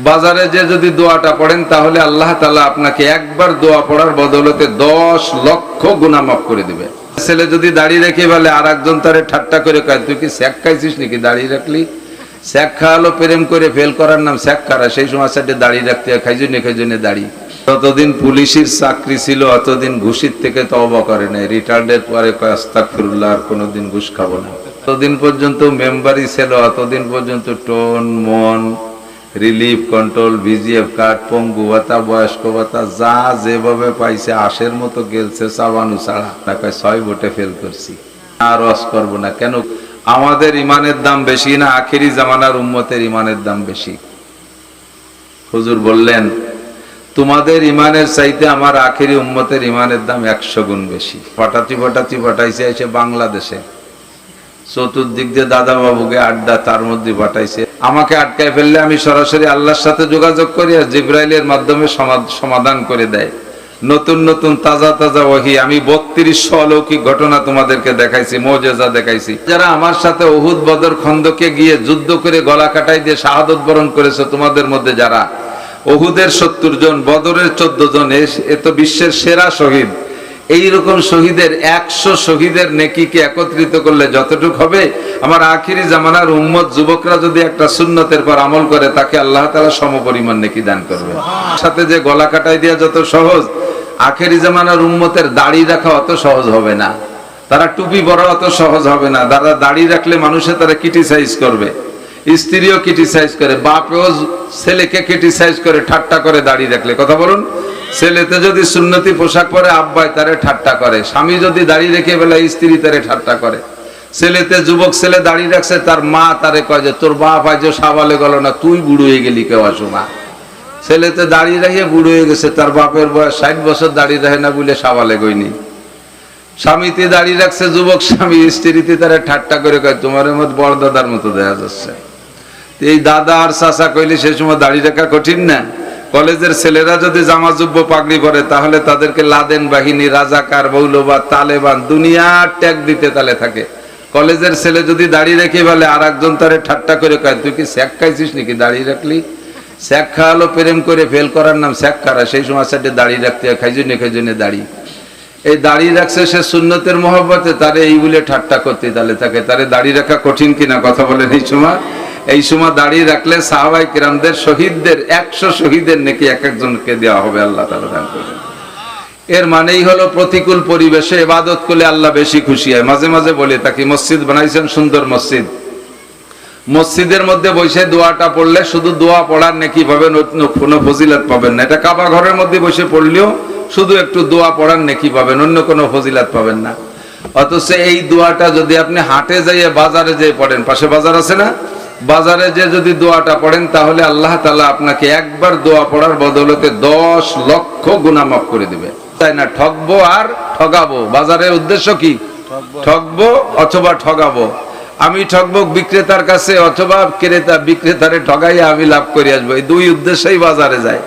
বাজারে যে যদি দোয়াটা পড়েন তাহলে আল্লাহ তাআলা আপনাকে একবার দোয়া পড়ার বদলতে 10 লক্ষ গুনাহ মাফ করে দিবে। ছেলে যদি দাড়ি রেখে বলে আর একজন তারে ঠাট্টা করে কয়, তুই কি স্যাক খাইছিস নাকি দাড়ি রাখলি? স্যাক খাওয়ালো প্রেম করে ফেল করার নাম স্যাক খারা। সেই সময় সাথে দাড়ি রাখতে হয়, খাইজনে দাড়ি। ততদিন পুলিশের চাকরি ছিল, অতদিন ঘুষির থেকে তওবা করে নাই। রিটায়ার্ডের পরে কয় আস্তাগফিরুল্লাহ, আর কোনোদিন ঘুষ খাবো না। ততদিন পর্যন্ত মেম্বারই ছিল, অতদিন পর্যন্ত টোন মন রিলিফ কন্ট্রোল ভিজিএফ কার্ড পঙ্গু ভাতা বয়স্ক ভাতা যা যেভাবে পাইছে আশের মতো গেলছে চাবানু ছাড়া। তাকে 6 ভোটে ফেল করছি, আর রস করবো না। কেন? আমাদের ইমানের দাম বেশি না আখেরি জামানার উম্মতের ইমানের দাম বেশি? হুজুর বললেন, তোমাদের ইমানের চাইতে আমার আখেরি উম্মতের ইমানের দাম 100 গুণ বেশি। ফটাতি পাঠাইছে এসে বাংলাদেশে, চতুর্দিক দিয়ে দাদা বাবুকে আড্ডা, তার মধ্যে পাঠাইছে। আমাকে আটকায় ফেললে আমি সরাসরি আল্লাহর সাথে যোগাযোগ করি, আর জিব্রাইলের মাধ্যমে সমাধান করে দেয়। নতুন নতুন তাজা ওহী। আমি 3200 অলৌকিক ঘটনা তোমাদেরকে দেখাইছি, মুজিজা দেখাইছি। যারা আমার সাথে উহুদ বদর খন্দকে গিয়ে যুদ্ধ করে গলা কাটাই দিয়ে শাহাদত বরণ করেছে, তোমাদের মধ্যে যারা উহুদের 70 জন, বদরের 14 জন, এ তো বিশ্বের সেরা শহীদ। এইরকম শহীদের 100 শহীদের নেকিকে একত্রিত করলে যতটুকু হবে, আমার আখিরি জামানার উম্মত যুবকরা যদি একটা সুন্নতের পর আমল করে, তাকে আল্লাহ তাআলা সমপরিমাণ নেকি দান করবে। সাথে যে গলা কাটাই দেওয়া যত সহজ, আখিরি জামানার উম্মতের দাড়ি রাখা অত সহজ হবে না। তারা টুপি পরা অত সহজ হবে না। তারা দাড়ি রাখলে মানুষে তারা ক্রিটিসাইজ করবে, স্ত্রীও ক্রিটিসাইজ করে, বাপও ছেলেকে ক্রিটিসাইজ করে, ঠাট্টা করে দাড়ি রাখলে। কথা বলুন। ছেলেতে যদি সুন্নতি পোশাক পরে আব্বাই তারে ঠাট্টা করে, স্বামী যদি দাড়ি রেখে বেলা স্ত্রী তারে ঠাট্টা করে। ছেলেতে যুবক ছেলে দাড়ি রাখছে, তার মা তারে কয় যে তোর বাপ আজ সাবালে গেল না, তুই বুড়ো হয়ে গেলি কেউ আসুমা। ছেলেতে দাড়ি রেখে বুড়ো হয়ে গেছে, তার বাপের বয়স 60 বছর, দাড়ি রাখে না বলে সাবালে গইনি। স্বামীতে দাড়ি রাখছে যুবক স্বামী, স্ত্রীতে তারে ঠাট্টা করে কয় তোমার মতো বড় দাদার মতো দেখা যাচ্ছে। এই দাদা আর চাচা কইলে সেই সময় দাড়ি রাখা কঠিন না। কলেজের ছেলেরা যদি জামা জুব্ব পাগড়ি পরে, তাহলে তাদেরকে লাদেন বাহিনী, রাজাকার, মৌলবাদ, তালেবান, দুনিয়ার ট্যাগ দিতে তালে থাকে। কলেজের ছেলে যদি দাড়ি রেখে বলে আর একজন তারে ঠাট্টা করে কয়, তুই কি স্যাক খাইছিস নাকি দাড়ি রাখলি? স্যাক খাওয়ালো প্রেম করে ফেল করার নাম স্যাক খারা। সেই সময় সাথে দাড়ি রাখতে হয়, খাইজনে দাড়ি। এই দাড়ি রাখছে সে সুন্নতের মহব্বতে, তারে এই বলে ঠাট্টা করতে তালে থাকে। তারে দাড়ি রাখা কঠিন কিনা কথা বলেন। এই সময় দাঁড়িয়ে রাখলে সাহাবায়ে কিরামদের শহীদদের 100 শহীদের নেকি এক একজনকে দেওয়া হবে, আল্লাহ তাআলা দান করবেন। এর মানেই হলো প্রতিকূল পরিবেশে ইবাদত করলে আল্লাহ বেশি খুশি হয়। মাঝে মাঝে বলে তাকে, মসজিদ বানাইছেন, সুন্দর মসজিদ, মসজিদের মধ্যে বসে দোয়াটা পড়লে শুধু দোয়া পড়ার নেকি পাবেন, কোনো ফজিলত পাবেন না। এটা কাবা ঘরের মধ্যে বসে পড়লেও শুধু একটু দোয়া পড়ার নেকি পাবেন, অন্য কোনো ফজিলত পাবেন না। অথচ এই দোয়াটা যদি আপনি হাটে যাইয়ে বাজারে যেয়ে পড়েন, পাশে বাজার আছে না, বাজারে যে যদি দোয়াটা পড়েন, তাহলে আল্লাহ তাআলা আপনাকে একবার দোয়া পড়ার বদলতে 10 লক্ষ গুনাহ মাফ করে দিবে। তাই না? ঠকবো আর ঠগাবো, বাজারের উদ্দেশ্য কি? ঠকবো অথবা ঠগাবো। আমি ঠকবো বিক্রেতার কাছে, অথবা ক্রেতা বিক্রেতারে ঠগাইয়া আমি লাভ করে আসবো। এই দুই উদ্দেশ্যেই বাজারে যায়।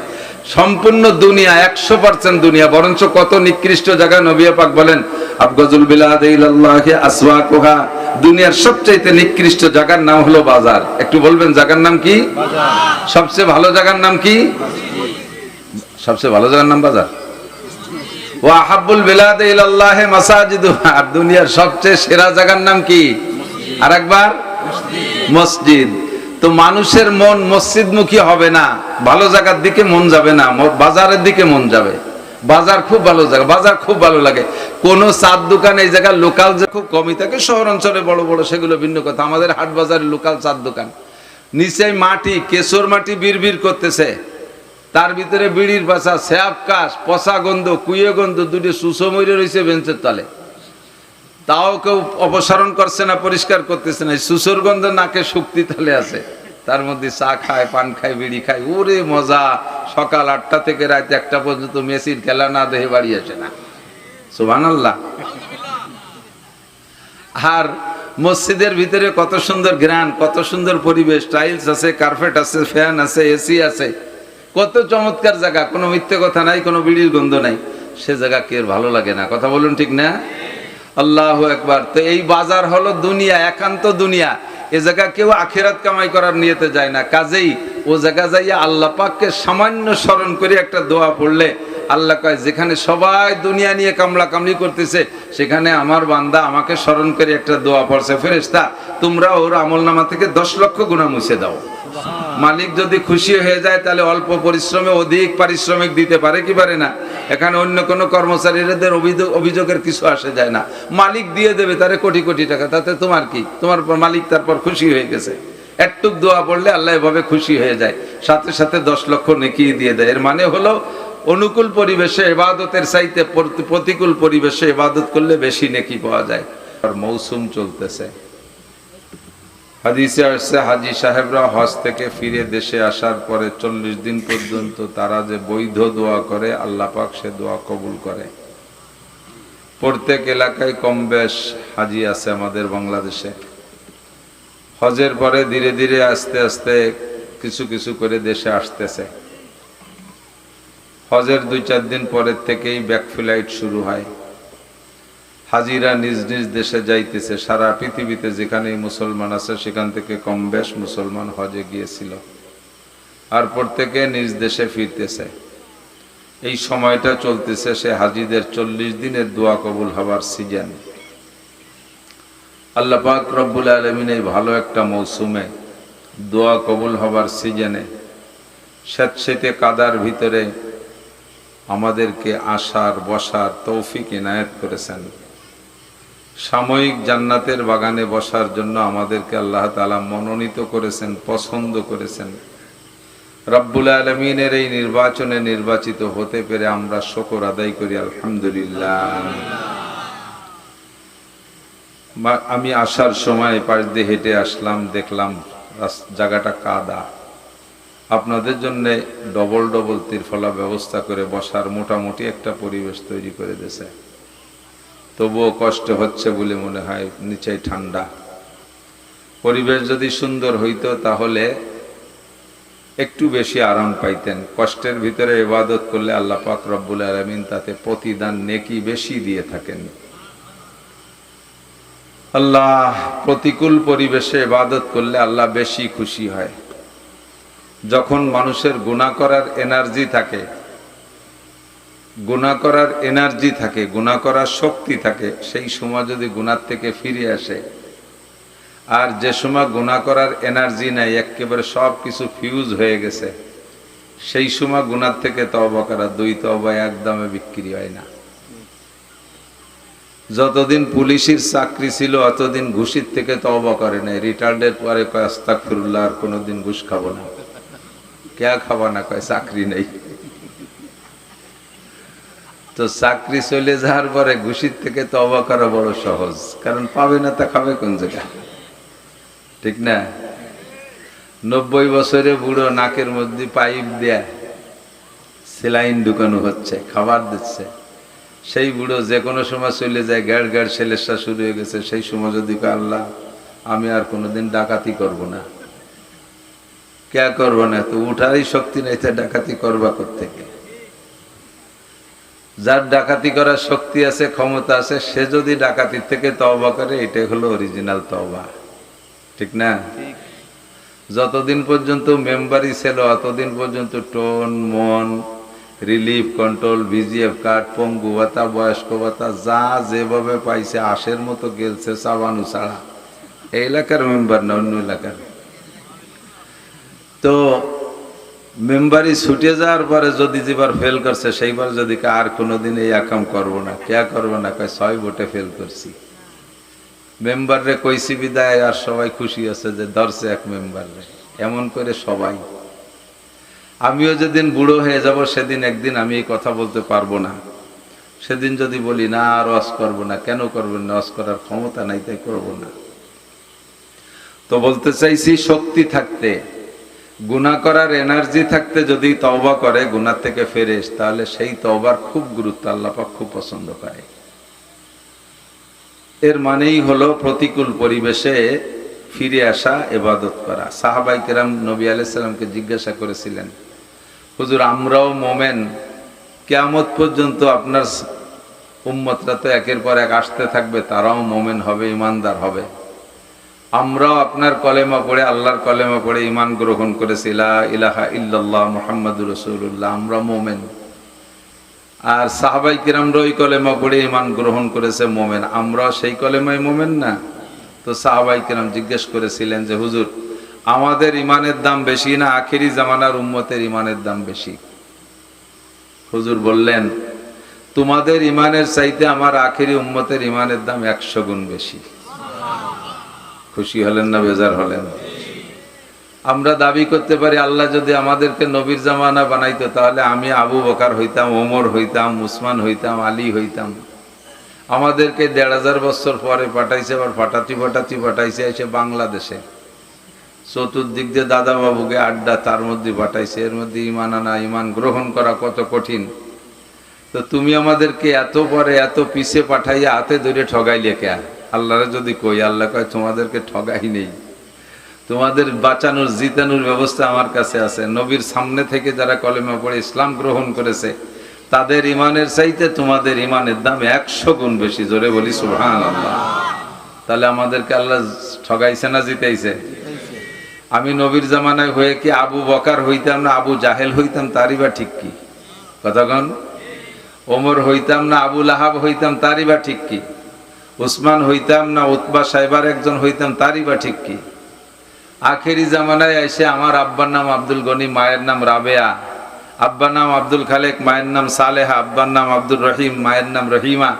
সম্পূর্ণ দুনিয়া 100% দুনিয়া, বরঞ্চ কত নিকৃষ্ট জায়গা। নবী পাক বলেন, আবগাজুল বিলাদ ইলাল্লাহি আসওয়াকুহা, দুনিয়ার সবচেয়ে নিকৃষ্ট জায়গার নাম হলো বাজার। একটু বলবেন জায়গার নাম কি? বাজার। সবচেয়ে ভালো জায়গার নাম কি? সবচেয়ে ভালো জায়গার নাম বাজার। ওয়া আহাব্বুল বিলাদ ইলাল্লাহি মাসাজিদুহা, আর দুনিয়ার সবচেয়ে সেরা জায়গার নাম কি? আরেকবার, মসজিদ। তো মানুষের মন মসজিদমুখী হবে না, ভালো জায়গার দিকে মন যাবে না, বাজারের দিকে মন যাবে। বাজার খুব ভালো জায়গা, বাজার খুব ভালো লাগে। কোন চার দোকান এই জায়গার লোকাল যে খুব কমই থাকে, শহর অঞ্চলে বড় বড় সেগুলো ভিন্ন কথা। আমাদের হাট বাজারের লোকাল চার দোকান, নিচে মাটি, কেশর মাটি বিড়বিড় করতেছে, তার ভিতরে বিড়ির পাশা, স্যাপ কাশ, পচা গন্ধ, কুয়ে গন্ধ, দুটো সুসো মরে রয়েছে বেঞ্চের তলে, তাও কেউ অপসারণ করছে না, পরিষ্কার করতেছে না। সুসোর গন্ধ নাকে শুক্তি তলে আছে, তার মধ্যে চা খায়, পান খায়, বিড়ি খায়, ওরে মজা। সকাল 8টা থেকে রাত 1টা পর্যন্ত মেসির খেলা না দেখে বাড়ি আসে না। সুবহানাল্লাহ। আর মসজিদের ভিতরে কত সুন্দর ঘ্রাণ, কত সুন্দর পরিবেশ, টাইলস আছে, কার্পেট আছে, ফ্যান আছে, এসি আছে, কত চমৎকার জায়গা। কোনো মিথ্যে কথা নাই, কোনো বিড়ির গন্ধ নাই। সে জায়গা কে ভালো লাগে না? কথা বলুন, ঠিক না? আল্লাহু আকবার। তো এই বাজার হলো দুনিয়া, একান্ত দুনিয়া। এ জায়গা কেউ আখিরাত কামাই করার নিয়তে যায় না। কাজেই ও জায়গা যাইয়া আল্লাহ পাককে সামান্য স্মরণ করে একটা দোয়া পড়লে আল্লাহ কয় যেখানে সবাই দুনিয়া নিয়ে কামলা কামলি করতেছে সেখানে আমার বান্দা আমাকে স্মরণ করে একটা দোয়া পড়ছে, ফেরেশতা তোমরা ওর আমলনামা থেকে 10 লক্ষ গুনাহ মুছে দাও। মালিক যদি খুশি হয়ে যায় তাহলে অল্প পরিশ্রমে অধিক পারিশ্রমিক দিতে পারে কি পারে না? এখানে অন্য কোনো কর্মচারীদের অভিযোগের কিছু আসে যায় না। মালিক দিয়ে দেবে তারে কোটি কোটি টাকা, তাতে তোমার কি? তোমার মালিক তারপর খুশি হয়ে গেছে। একটুক দোয়া পড়লে আল্লাহ এভাবে খুশি হয়ে যায়, সাথে সাথে 10 লক্ষ নেকি দিয়ে দেয়। এর মানে হলো অনুকূল পরিবেশে ইবাদতের চাইতে প্রতিকূল পরিবেশে ইবাদত করলে বেশি নেকি পাওয়া যায়। আর মৌসুম চলতেছে, হাদিসে আসছে হাজী সাহেবরা হজ থেকে ফিরে দেশে আসার পরে 40 দিন পর্যন্ত তারা যে বৈধ দোয়া করে আল্লাহ পাক সে দোয়া কবুল করে। প্রত্যেক এলাকায় কম বেশ হাজী আছে আমাদের বাংলাদেশে। হজের পরে ধীরে ধীরে আস্তে আস্তে কিছু কিছু করে দেশে আসতেছে। হজের 2-4 দিন পরের থেকেই ব্যাক ফ্লাইট শুরু হয়। হাজিরা নিজ নিজ দেশে যাইতেছে। সারা পৃথিবীতে যেখানেই মুসলমান আছে সেখান থেকে কম বেশ মুসলমান হজে গিয়েছিল, আর প্রত্যেকে নিজ দেশে ফিরতেছে। এই সময়টা চলতেছে সে হাজিদের 40 দিনের দোয়া কবুল হবার সিজন। আল্লাহ পাক রব্বুল আলামিন এই ভালো একটা মৌসুমে দোয়া কবুল হবার সিজনে স্যাঁতসেঁতে কাদার ভিতরে আমাদেরকে আসার বসার তৌফিক ইনায়েত করেছেন। সাময়িক জান্নাতের বাগানে বসার জন্য আমাদেরকে আল্লাহ তাআলা মনোনীত করেছেন, পছন্দ করেছেন। রব্বুল আলামিনের এই নির্বাচনে নির্বাচিত হতে পেরে আমরা শুকর আদায় করি, আলহামদুলিল্লাহ। আমি আসার সময় পাশ দিয়ে হেঁটে আসলাম, দেখলাম জায়গাটা কাদা। আপনাদের জন্য ডবল ডবল তিরফলা ব্যবস্থা করে বসার মোটামুটি একটা পরিবেশ তৈরি করে দিয়েছে। তবুও কষ্ট হচ্ছে বলে মনে হয়, নিচে ঠান্ডা। পরিবেশ যদি সুন্দর হইতো তাহলে একটু বেশি আরাম পাইতেন। কষ্টের ভিতরে ইবাদত করলে আল্লাহ পাক রব্বুল আলামিন তাতে প্রতিদান নেকি বেশি দিয়ে থাকেন। আল্লাহ প্রতিকূল পরিবেশে ইবাদত করলে আল্লাহ বেশি খুশি হয়। যখন মানুষের গুনাহ করার এনার্জি থাকে, গুনাহ করার এনার্জি থাকে, গুনাহ করার শক্তি থাকে, সেই সময় যদি গুনাহ থেকে ফিরে আসে, আর যে সময় গুনাহ করার এনার্জি নাই, একেবারে সব কিছু ফিউজ হয়ে গেছে, সেই সময় গুনাহ থেকে তওবা করা 2 তওবা একদমে বিক্রি হয় না। যতদিন পুলিশের চাকরি ছিল অতদিন ঘুষির থেকে তওবা করে নাই। রিটায়ার্ডের পরে কয় আস্তাগফিরুল্লাহ, আর কোনোদিন ঘুষ খাবো না। কে খাবা না? কয় চাকরি নেই। তো চাকরি চলে যাওয়ার পরে ঘুষির থেকে তওবা করা বড় সহজ, কারণ পাবে না তা খাবে কোন জায়গায়, ঠিক না? 90 বছরে বুড়ো, নাকের মধ্যে পাইপ দেয়া সেলাইন ঢুকানো হচ্ছে, খাবার দিচ্ছে। সেই বুড়ো যে কোনো সময় চলে যায়, গ্যাড় গ্যাড় সেলেসা শুরু হয়ে গেছে, সেই সময় যদি কয় আল্লাহ আমি আর কোনোদিন ডাকাতি করব না, কে করবো না? তো উঠারই শক্তি নেই, তা ডাকাতি করবা কোত্থেকে? যার ডাকাতি করার শক্তি আছে, ক্ষমতা আছে, সে যদি ডাকাতির থেকে তওবা করে, এটাই হলো অরিজিনাল তওবা, ঠিক না? যতদিন পর্যন্ত মেম্বারই ছিল অতদিন পর্যন্ত টোন, মন, রিলিফ, কন্ট্রোল, ভিজিএফ কার্ড, পঙ্গু ভাতা, বয়স্ক ভাতা যা যেভাবে পাইছে আশের মতো গেলছে চাবানু ছাড়া। এই এলাকার মেম্বার না, অন্য এলাকার। তো মেম্বারি ছুটে যাওয়ার পরে যদি যেবার ফেল করছে, সেইবার যদি আর কোনোদিন এই আকাম করবো না, কে করবো না? কয় 6 ভোটে ফেল করছি। মেম্বাররে কইছি বিদায়, আর সবাই খুশি আছে যে ধরছে এক মেম্বাররে। এমন করে সবাই। আমিও যেদিন বুড়ো হয়ে যাব সেদিন একদিন আমি এই কথা বলতে পারবো না। সেদিন যদি বলি না আর ওয়াজ করবো না, কেন করবেন না? ওয়াজ করার ক্ষমতা নাই, তাই করবো না। তো বলতে চাইছি, শক্তি থাকতে, গুনাহ করার এনার্জি থাকতে যদি তওবা করে, গুনাহ থেকে ফেরে, তাহলে সেই তওবার খুব গুরুত্ব, আল্লাহ পাক খুব পছন্দ করে। এর মানেই হলো প্রতিকূল পরিবেশে ফিরে আসা, ইবাদত করা। সাহাবায়ে কেরাম নবী আলাইহিস সালামকে জিজ্ঞাসা করেছিলেন, হুজুর আমরাও মোমেন, কিয়ামত পর্যন্ত আপনার উম্মতরা তো একের পর এক আসতে থাকবে, তারাও মোমেন হবে, ইমানদার হবে, আমরাও আপনার কলেমা পড়ে, আল্লাহর কলেমা পড়ে ঈমান গ্রহণ করেছি, লা ইলাহা ইল্লাল্লাহ মুহাম্মাদুর রাসূলুল্লাহ, আমরা মুমিন। আর সাহাবায়ে কিরামরা ওই কলেমা পড়ে ঈমান গ্রহণ করেছে, মুমিন। আমরাও সেই কলেমায় মুমিন না? তো সাহাবায়ে কিরাম জিজ্ঞেস করেছিলেন যে হুজুর, আমাদের ঈমানের দাম বেশি না আখেরি জামানার উম্মতের ঈমানের দাম বেশি? হুজুর বললেন, তোমাদের ঈমানের চাইতে আমার আখেরি উম্মতের ঈমানের দাম 100 গুণ বেশি। খুশি হলেন না বেজার হলেন? আমরা দাবি করতে পারি আল্লাহ যদি আমাদেরকে নবীর জামানা বানাইতো তাহলে আমি আবু বকর হইতাম, ওমর হইতাম, উসমান হইতাম, আলী হইতাম। আমাদেরকে 1500 বছর পরে পাঠাইছে, আবার পাঠাইছে এসে বাংলাদেশে। চতুর্দিক দিয়ে দাদা বাবুকে আড্ডা, তার মধ্যে পাঠাইছে। এর মধ্যে ঈমান আনা, ঈমান গ্রহণ করা কত কঠিন। তো তুমি আমাদেরকে এত পরে এত পিছে পাঠাইয়া হাতে ধরে ঠগাইলে কে? আল্লাহরে যদি কই, আল্লাহ কয় তোমাদেরকে ঠগাই নেই, তোমাদের বাঁচানোর জিতানোর ব্যবস্থা আমার কাছে আছে। নবীর সামনে থেকে যারা কলেমা পড়ে ইসলাম গ্রহণ করেছে তাদের ঈমানের চাইতে তোমাদের ঈমানের দাম 100 গুণ বেশি। জোরে বলি সুবহানাল্লাহ। তাহলে আমাদেরকে আল্লাহ ঠগাইছে না জিতাইছে? আমি নবীর জামানায় হয়ে কি আবু বকর হইতাম না আবু জাহেল হইতাম, তারই বা ঠিক কি? কথাগণ। ওমর হইতাম না আবু লাহাব হইতাম, তারই বা ঠিক কি? উসমান হইতাম না উতবা সাইবার একজন হইতাম, তারই বা ঠিক কি? আখেরি জামানায় এসে আমার আব্বার নাম আব্দুল গনি, মায়ের নাম রাবেয়া, আব্বার নাম আব্দুল খালেক, মায়ের নাম সালেহা, আব্বার নাম আব্দুল রহিম, মায়ের নাম রহিমা।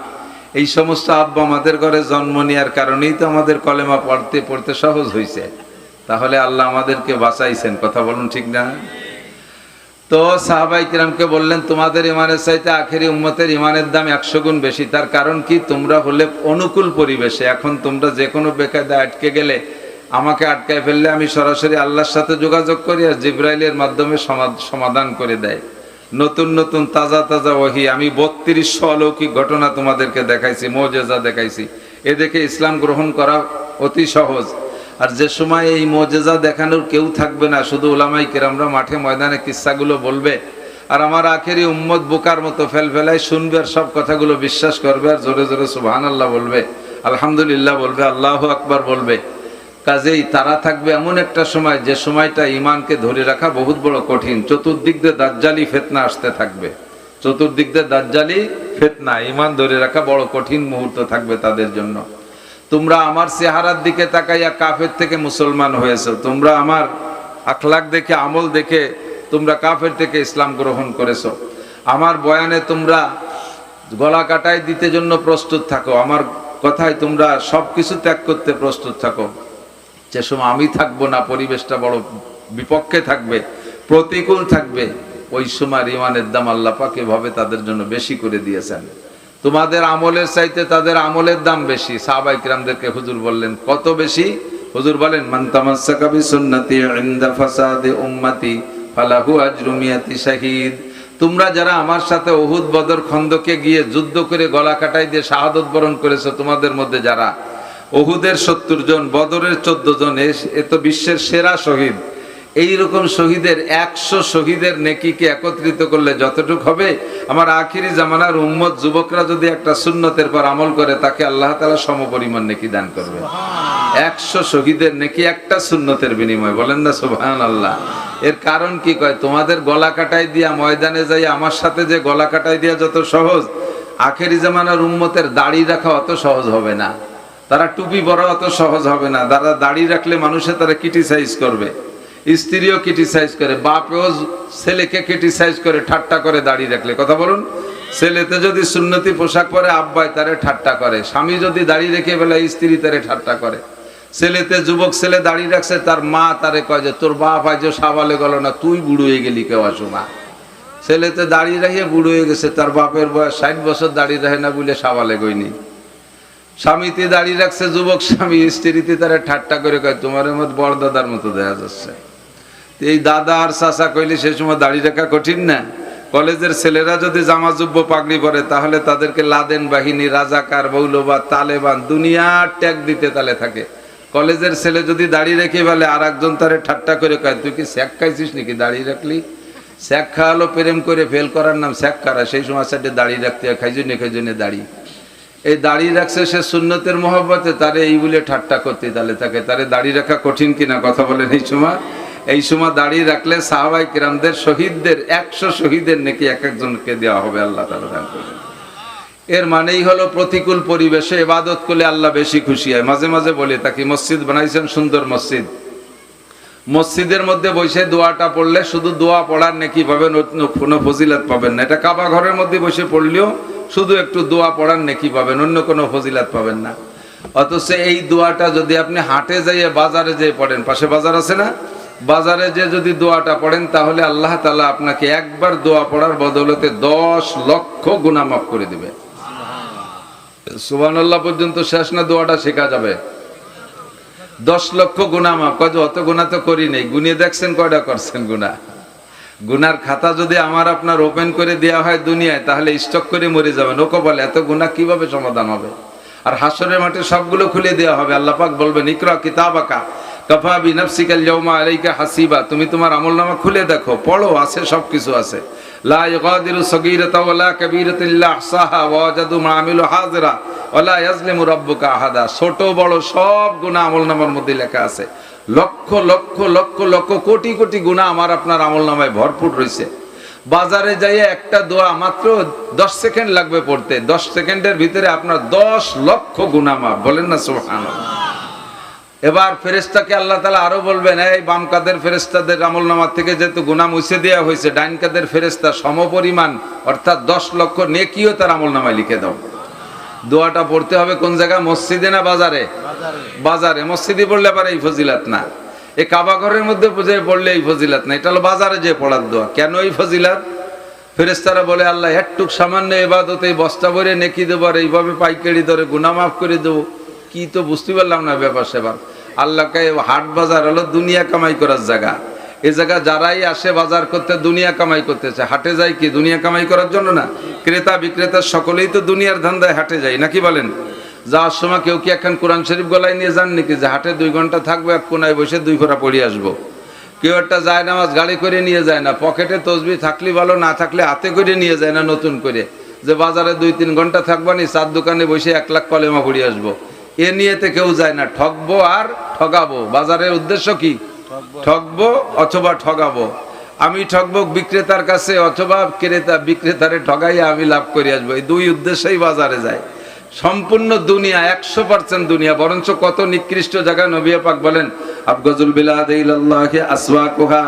এই সমস্ত আব্বা আমাদের ঘরে জন্ম নেওয়ার কারণেই তো আমাদের কলেমা পড়তে পড়তে সহজ হয়েছে। তাহলে আল্লাহ আমাদেরকে বাঁচাইছেন। কথা বলুন ঠিক না? তো সাহাবায়ে কিরামকে বললেন তোমাদের ঈমানের চাইতে আখেরি উম্মতের ঈমানের দাম 100 গুণ বেশি। তার কারণ কি? তোমরা হলে অনুকূল পরিবেশে। এখন তোমরা যে কোনো বেকায়দায় আটকে গেলে, আমাকে আটকায় ফেললে আমি সরাসরি আল্লাহর সাথে যোগাযোগ করি, আর জিবরাইলের মাধ্যমে সমাধান করে দেয়। নতুন নতুন তাজা তাজা ওহী। আমি 3200 অলৌকিক ঘটনা তোমাদেরকে দেখাইছি, মুজিজা দেখাইছি। এ দেখে ইসলাম গ্রহণ করা অতি সহজ। আর যে সময় এই মুজিজা দেখানোর কেউ থাকবে না, শুধু উলামায়ে কেরামরা মাঠে ময়দানে কিস্সাগুলো বলবে, আর আমার আখেরি উম্মত বোকার মতো ফেলফেলায় শুনবে, আর সব কথাগুলো বিশ্বাস করবে, আর জোরে জোরে সুবহানাল্লাহ বলবে, আলহামদুলিল্লাহ বলবে, আল্লাহু আকবার বলবে। কাজেই তারা থাকবে এমন একটা সময়, যে সময়টা ঈমানকে ধরে রাখা বহুত বড় কঠিন। চতুর্দিক দিয়ে দাজ্জালি ফিতনা আসতে থাকবে, চতুর্দিক দিয়ে দাজ্জালি ফিতনা, ঈমান ধরে রাখা বড় কঠিন মুহূর্ত থাকবে তাদের জন্য। তোমরা আমার চেহারার দিকে তাকাইয়া কাফের থেকে মুসলমান হয়েছো, তোমরা আমার আখলাক দেখে, আমল দেখে তোমরা কাফের থেকে ইসলাম গ্রহণ করেছো। আমার বয়ানে তোমরা গলা কাটাই দিতে জন্য প্রস্তুত থাকো, আমার কথায় তোমরা সবকিছু ত্যাগ করতে প্রস্তুত থাকো। যে সময় আমি থাকবো না, পরিবেশটা বড় বিপক্ষে থাকবে, প্রতিকূল থাকবে, ওই সময় ঈমানের দাম আল্লাহ পাক এভাবে তাদের জন্য বেশি করে দিয়েছেন। তোমাদের আমলের চাইতে তাদের আমলের দাম বেশি। সাহাবায়ে কিরামদেরকে হুজুর বললেন, কত বেশি? হুজুর বলেন, মান তামাসসাকা বিসুন্নতি ইনদা ফাসাদি উম্মতি ফালাহু আজরু মিয়াতি শাহীদ। তোমরা যারা আমার সাথে উহুদ, বদর, খন্দকে গিয়ে যুদ্ধ করে গলা কাটাই দিয়ে শাহাদত বরণ করেছো, তোমাদের মধ্যে যারা উহুদের 70 জন, বদরের 14 জন, এ তো বিশ্বের সেরা শহীদ। এইরকম শহীদের 100 শহীদের নেকিকে একত্রিত করলে যতটুক হবে, আমার আখিরি জামানার উম্মত যুবকরা যদি একটা সুন্নতের পর আমল করে, তাকে আল্লাহ তাআলা সমপরিমাণ নেকি দান করবে। 100 শহীদের নেকি একটা সুন্নতের বিনিময়ে। বলেন না সুবহানাল্লাহ। এর কারণ কি? কয় তোমাদের গলা কাটাই দিয়া ময়দানে যাই আমার সাথে যে গলা কাটাই দিয়া যত সহজ, আখিরি জামানার উম্মতের দাড়ি রাখা অত সহজ হবে না, তারা টুপি পরা অত সহজ হবে না। তারা দাড়ি রাখলে মানুষে তারা ক্রিটিসাইজ করবে, স্ত্রীও ক্রিটিসাইজ করে, বাপেও ছেলেকে ক্রিটিসাইজ করে, ঠাট্টা করে দাড়ি রাখলে। কথা বলুন। ছেলেতে যদি সুন্নতি পোশাক পরে আব্বাই তারে ঠাট্টা করে, স্বামী যদি দাড়ি রেখে বেলা স্ত্রী তারে ঠাট্টা করে। ছেলেতে যুবক ছেলে দাড়ি রাখছে, তার মা তারে কয় যে তোর বাপ আজ সাবালে গেল না, তুই বুড়ো হয়ে গেলি কেউ আসো না। ছেলেতে দাড়ি রাখিয়ে বুড়ো হয়ে গেছে, তার বাপের বয়স 60 বছর, দাড়ি রাখে না বলে সাবালে গইনি। স্বামীতে দাড়ি রাখছে যুবক স্বামী, স্ত্রীতে তারা ঠাট্টা করে কয় তোমার মত বড় দাদার মতো দেখা যাচ্ছে। এই দাদা আর চাচা কইলে সে সময় দাড়ি রাখা কঠিন না। কলেজের ছেলেরা যদি জামা জুব্ব পাগড়ি পরে, তাহলে তাদেরকে লাদেন বাহিনী, রাজাকার, মৌলবাদ, তালেবান, দুনিয়ার ট্যাগ দিতে তালে থাকে। কলেজের ছেলে যদি দাড়ি রেখে বলে, আর একজন তারে ঠাট্টা করে কয় তুই কি স্যাক খাইছিস নাকি দাড়ি রাখলি? স্যাক খাওয়ালো প্রেম করে ফেল করার নাম স্যাক খারা। সেই সময় সাথে দাড়ি রাখতে হয়, খাইজনে দাড়ি। এই দাড়ি রাখছে সে সুন্নতের মহব্বতে, তারে এই বলে ঠাট্টা করতে তাহলে তারে দাড়ি রাখা কঠিন কিনা কথা বলেন। এই সময় দাড়ি রাখলে সাহাবাই কিরামদের শহীদদের 100 শহীদের নাকি এক একজনকে দেওয়া হবে, আল্লাহ তাআলা দান করবেন। এর মানেই হলো প্রতিকূল পরিবেশে ইবাদত করলে আল্লাহ বেশি খুশি হয়। মাঝে মাঝে বলে তাকে মসজিদ বানাইছেন, সুন্দর মসজিদ, মসজিদের মধ্যে বসে দোয়াটা পড়লে শুধু দোয়া পড়ার নেকি পাবেন, কোনো ফজিলত পাবেন না। এটা কাবা ঘরের মধ্যে বসে পড়লেও শুধু একটু দোয়া পড়ার নেকি পাবেন, অন্য কোনো ফজিলত পাবেন না। অথচ এই দোয়াটা যদি আপনি হাটে যাইয়ে বাজারে যেয়ে পড়েন, পাশে বাজার আছে না, বাজারে যে যদি দোয়াটা পড়েন তাহলে আল্লাহ তাআলা আপনাকে একবার দোয়া পড়ার বদৌলতে 10 লক্ষ গুনাহ মাফ করে দিবে। সুবহানাল্লাহ পর্যন্ত শেষ না, দোয়াটা শেখা যাবে। 10 লক্ষ গুনাহ মাফ। কয় অত গুনাহ তো করি নাই, গুনিয়ে দেখছেন কয়টা করছেন গুনাহ? গুনার খাতা যদি আমার আপনার ওপেন করে দেওয়া হয় দুনিয়ায়, তাহলে স্টক করে মরে যাবেন। ওকে বলে এত গুনাহ কিভাবে সমাধান হবে? আর হাসরের মাঠে সবগুলো খুলে দেওয়া হবে। আল্লাহ পাক বলবেন ইকরা কিতাবাকা কাফা বিনাফসিকাল ইয়াউমা আলাইকা হাসিবা, তুমি তোমার আমলনামা খুলে দেখো, পড়ো, আছে সবকিছু আছে। লা ইগাদিরু সগীরাতা ওয়ালা কাবীরাতা ইল্লা আহসাহা ওয়া ওয়াজাদু মা আমিলু হাযিরা ওয়ালা ইয়াজলিমু রাব্বুকা আহাদা। ছোট বড় সব গুনাহ আমলনামার মধ্যে লেখা আছে। লক্ষ লক্ষ লক্ষ লক্ষ কোটি কোটি গুনাহ আমার আপনার আমলনামায় ভরপুর রয়েছে। বাজারে যাইয়ে একটা দোয়া মাত্র 10 সেকেন্ড লাগবে পড়তে, 10 সেকেন্ডের ভিতরে আপনার 10 লক্ষ গুনাহ মাফ। বলেন না সুবহানাল্লাহ। এবার ফেরেশতাকে আল্লাহ তাআলা আরো বলবেন, এই বাম কাদের ফেরেশতাদের আমলনামা থেকে যেহেতু গুনাহ মুছে দেওয়া হয়েছে, ডাইন কাদের ফেরেশতা সমপরিমাণ অর্থাৎ 10 লক্ষ নেকিও তার আমলনামায় লিখে দাও। দোয়াটা পড়তে হবে কোন জায়গা? মসজিদে না বাজারে? বাজারে। মসজিদে পড়লে আবার এই ফজিলত না, এই কাবা ঘরের মধ্যে পড়লে এই ফজিলত না, এটা হলো বাজারে যে পড়ার দোয়া। কেন এই ফজিলত? ফেরেশতারা বলে আল্লাহ একটুক সামান্য ইবাদতে বস্তা ভরে নেকি দেবো, আর এইভাবে পাইকারি দরে গুনাহ মাফ করে দেবো, কি তো বুঝতে পারলাম না ব্যাপার সেবার। আল্লাহকে হাট বাজার হলো দুনিয়া কামাই করার জায়গা। এই জায়গা যারাই আসে বাজার করতে দুনিয়া কামাই করতেছে। হাটে যায় কি দুনিয়া কামাই করার জন্য না? ক্রেতা বিক্রেতা সকলেই তো দুনিয়ার ধান্দায় হাটে যায়, নাকি বলেন? যাওয়ার সময় কেউ কি এখন কোরআন শরীফ গলায় নিয়ে যান নাকি যে হাটে 2 ঘন্টা থাকবো, এক কোনায় বসে 2 ফোঁটা পড়ে আসবো? কেউ একটা যায় নামাজ গাড়ি করে নিয়ে যায় না, পকেটে তসবিহ থাকলে ভালো, না থাকলে হাতে করে নিয়ে যায় না নতুন করে, যে বাজারে 2-3 ঘন্টা থাকবো নি, 4 দোকানে বসে 1 লাখ কলেমা পড়ে আসবো। এ নিয়েতে কেউ যায় না, ঠকবো আর ঠগাবো। বাজারের উদ্দেশ্য কি? ঠকবো অথবা ঠগাবো। আমি ঠকবো বিক্রেতার কাছে, অথবা বিক্রেতারে ঠগাইয়া আমি লাভ করে আসবো। এই 2 উদ্দেশ্যেই বাজারে যায়। সম্পূর্ণ দুনিয়া 100% দুনিয়া। বরঞ্চ কত নিকৃষ্ট জায়গা নবী পাক বলেন আবগাজুল বিলাদ ইলাল্লাহি আসওয়াকুহা,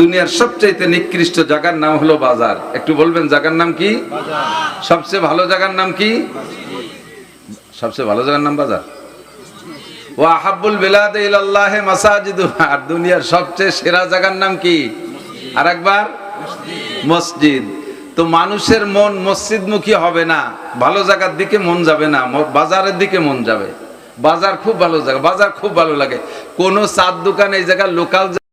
দুনিয়ার সবচেয়ে নিকৃষ্ট জায়গার নাম হলো বাজার। একটু বলবেন জায়গার নাম কি? বাজার। সবচেয়ে ভালো জায়গার নাম কি? সবচেয়ে ভালো জায়গার নাম বাজার। ওয়া আহাব্বুল বিলাদ ইলাল্লাহি মাসাজিদুহা, আর দুনিয়ার সবচেয়ে সেরা জায়গার নাম কি? আরেকবার মসজিদ। তো মানুষের মন মসজিদমুখী হবে না, ভালো জায়গার দিকে মন যাবে না, বাজারের দিকে মন যাবে। বাজার খুব ভালো জায়গা, বাজার খুব ভালো লাগে। কোন চার দোকান এই জায়গার লোকাল